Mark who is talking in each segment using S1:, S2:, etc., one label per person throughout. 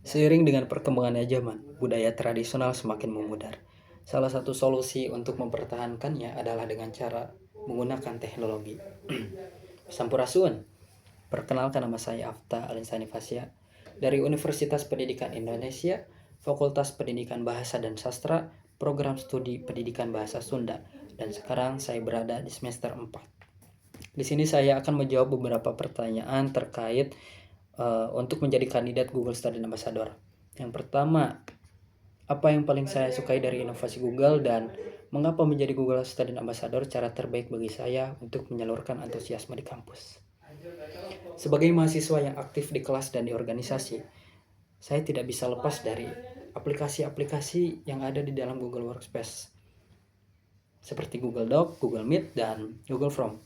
S1: Seiring dengan perkembangannya zaman, budaya tradisional semakin memudar. Salah satu solusi untuk mempertahankannya adalah dengan cara menggunakan teknologi. Sampurasun, perkenalkan nama saya Afta Alinsani Fasya dari Universitas Pendidikan Indonesia, Fakultas Pendidikan Bahasa dan Sastra, Program Studi Pendidikan Bahasa Sunda, dan sekarang saya berada di semester 4. Di sini saya akan menjawab beberapa pertanyaan terkait untuk menjadi kandidat Google Student Ambassador. Yang pertama, apa yang paling saya sukai dari inovasi Google dan mengapa menjadi Google Student Ambassador cara terbaik bagi saya untuk menyalurkan antusiasme di kampus. Sebagai mahasiswa yang aktif di kelas dan di organisasi, saya tidak bisa lepas dari aplikasi-aplikasi yang ada di dalam Google Workspace seperti Google Doc, Google Meet, dan Google Form.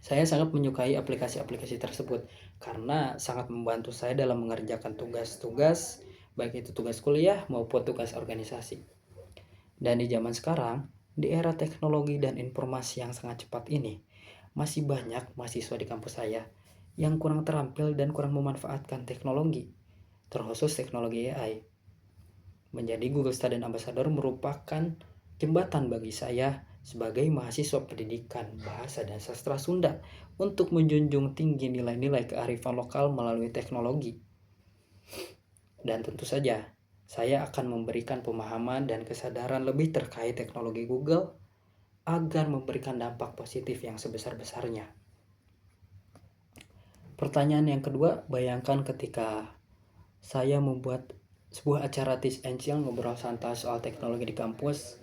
S1: Saya sangat menyukai aplikasi-aplikasi tersebut karena sangat membantu saya dalam mengerjakan tugas-tugas, baik itu tugas kuliah maupun tugas organisasi. Dan di zaman sekarang, di era teknologi dan informasi yang sangat cepat ini, masih banyak mahasiswa di kampus saya yang kurang terampil dan kurang memanfaatkan teknologi, terkhusus teknologi AI. Menjadi Google Student Ambassador merupakan jembatan bagi saya sebagai mahasiswa pendidikan bahasa dan sastra Sunda untuk menjunjung tinggi nilai-nilai kearifan lokal melalui teknologi. Dan tentu saja, saya akan memberikan pemahaman dan kesadaran lebih terkait teknologi Google agar memberikan dampak positif yang sebesar-besarnya. Pertanyaan yang kedua, bayangkan ketika saya membuat sebuah acara Teach and Chill ngobrol santai soal teknologi di kampus.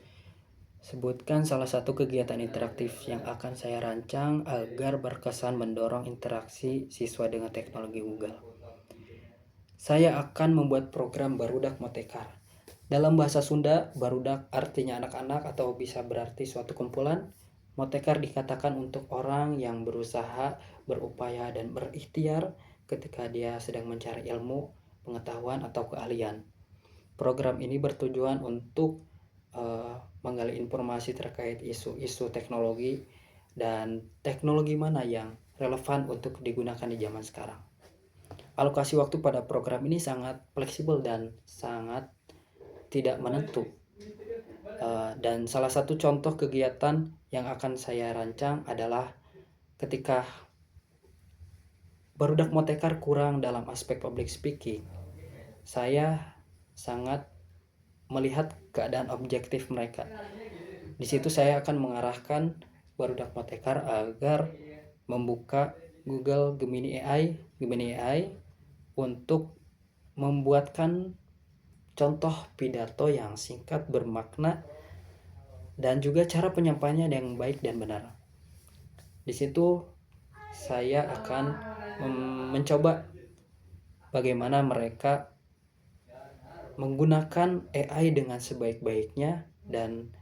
S1: Sebutkan salah satu kegiatan interaktif yang akan saya rancang agar berkesan mendorong interaksi siswa dengan teknologi Google. Saya akan membuat program Barudak Motekar. Dalam bahasa Sunda, barudak artinya anak-anak atau bisa berarti suatu kumpulan. Motekar dikatakan untuk orang yang berusaha, berupaya, dan berikhtiar ketika dia sedang mencari ilmu, pengetahuan, atau keahlian. Program ini bertujuan untuk menggali informasi terkait isu-isu teknologi dan teknologi mana yang relevan untuk digunakan di zaman sekarang. Alokasi waktu pada program ini sangat fleksibel dan sangat tidak menentu. Dan salah satu contoh kegiatan yang akan saya rancang adalah ketika barudak motekar kurang dalam aspek public speaking, saya sangat melihat keadaan objektif mereka. Di situ saya akan mengarahkan barudak motekar agar membuka Google Gemini AI untuk membuatkan contoh pidato yang singkat, bermakna, dan juga cara penyampaiannya yang baik dan benar. Di situ saya akan mencoba bagaimana mereka menggunakan AI dengan sebaik-baiknya dan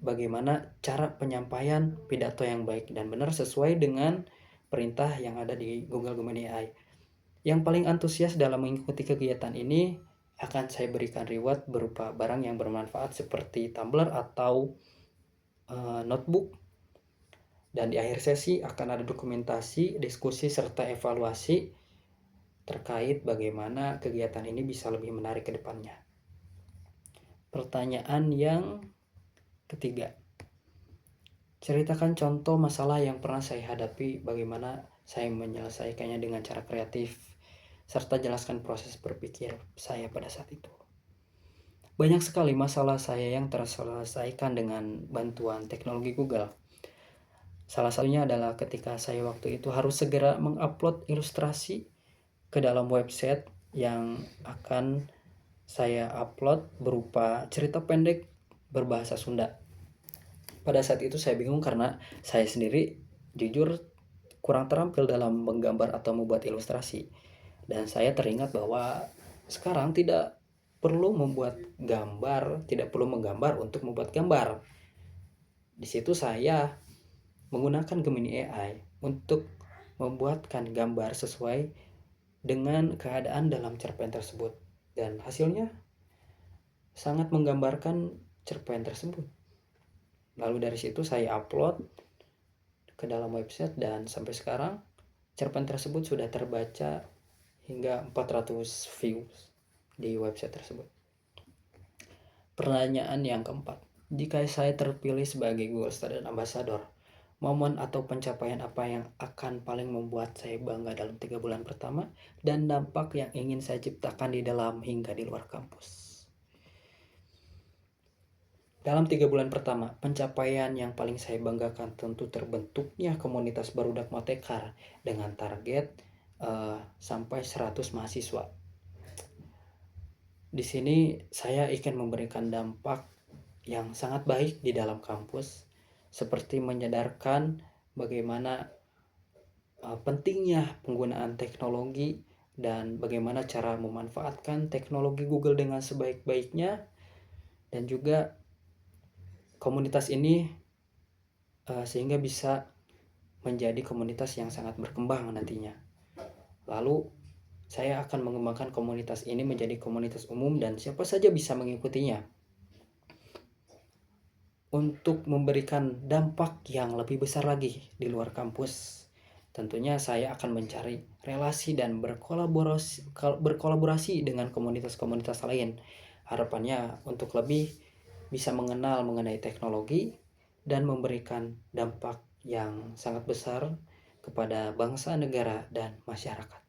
S1: bagaimana cara penyampaian pidato yang baik dan benar sesuai dengan perintah yang ada di Google Gemini AI. Yang paling antusias dalam mengikuti kegiatan ini akan saya berikan reward berupa barang yang bermanfaat seperti tumbler atau notebook. Dan di akhir sesi akan ada dokumentasi, diskusi, serta evaluasi terkait bagaimana kegiatan ini bisa lebih menarik ke depannya. Pertanyaan yang ketiga, ceritakan contoh masalah yang pernah saya hadapi, bagaimana saya menyelesaikannya dengan cara kreatif, serta jelaskan proses berpikir saya pada saat itu. Banyak sekali masalah saya yang terselesaikan dengan bantuan teknologi Google. Salah satunya adalah ketika saya waktu itu harus segera mengupload ilustrasi ke dalam website yang akan saya upload berupa cerita pendek berbahasa Sunda. Pada saat itu saya bingung karena saya sendiri jujur kurang terampil dalam menggambar atau membuat ilustrasi. Dan saya teringat bahwa sekarang tidak perlu membuat gambar, tidak perlu menggambar untuk membuat gambar. Di situ saya menggunakan Gemini AI untuk membuatkan gambar sesuai dengan keadaan dalam cerpen tersebut, dan hasilnya sangat menggambarkan cerpen tersebut. Lalu dari situ saya upload ke dalam website dan sampai sekarang cerpen tersebut sudah terbaca hingga 400 views. di website tersebut. Pertanyaan yang keempat, jika saya terpilih sebagai Google Student Ambassador, momen atau pencapaian apa yang akan paling membuat saya bangga dalam 3 bulan pertama dan dampak yang ingin saya ciptakan di dalam hingga di luar kampus? Dalam 3 bulan pertama, pencapaian yang paling saya banggakan tentu terbentuknya komunitas Barudak Motekar dengan target sampai 100 mahasiswa. Di sini saya ingin memberikan dampak yang sangat baik di dalam kampus, seperti menyadarkan bagaimana pentingnya penggunaan teknologi dan bagaimana cara memanfaatkan teknologi Google dengan sebaik-baiknya, dan juga komunitas ini sehingga bisa menjadi komunitas yang sangat berkembang nantinya. Lalu saya akan mengembangkan komunitas ini menjadi komunitas umum dan siapa saja bisa mengikutinya untuk memberikan dampak yang lebih besar lagi di luar kampus. Tentunya saya akan mencari relasi dan berkolaborasi dengan komunitas-komunitas lain. Harapannya untuk lebih bisa mengenal mengenai teknologi dan memberikan dampak yang sangat besar kepada bangsa, negara, dan masyarakat.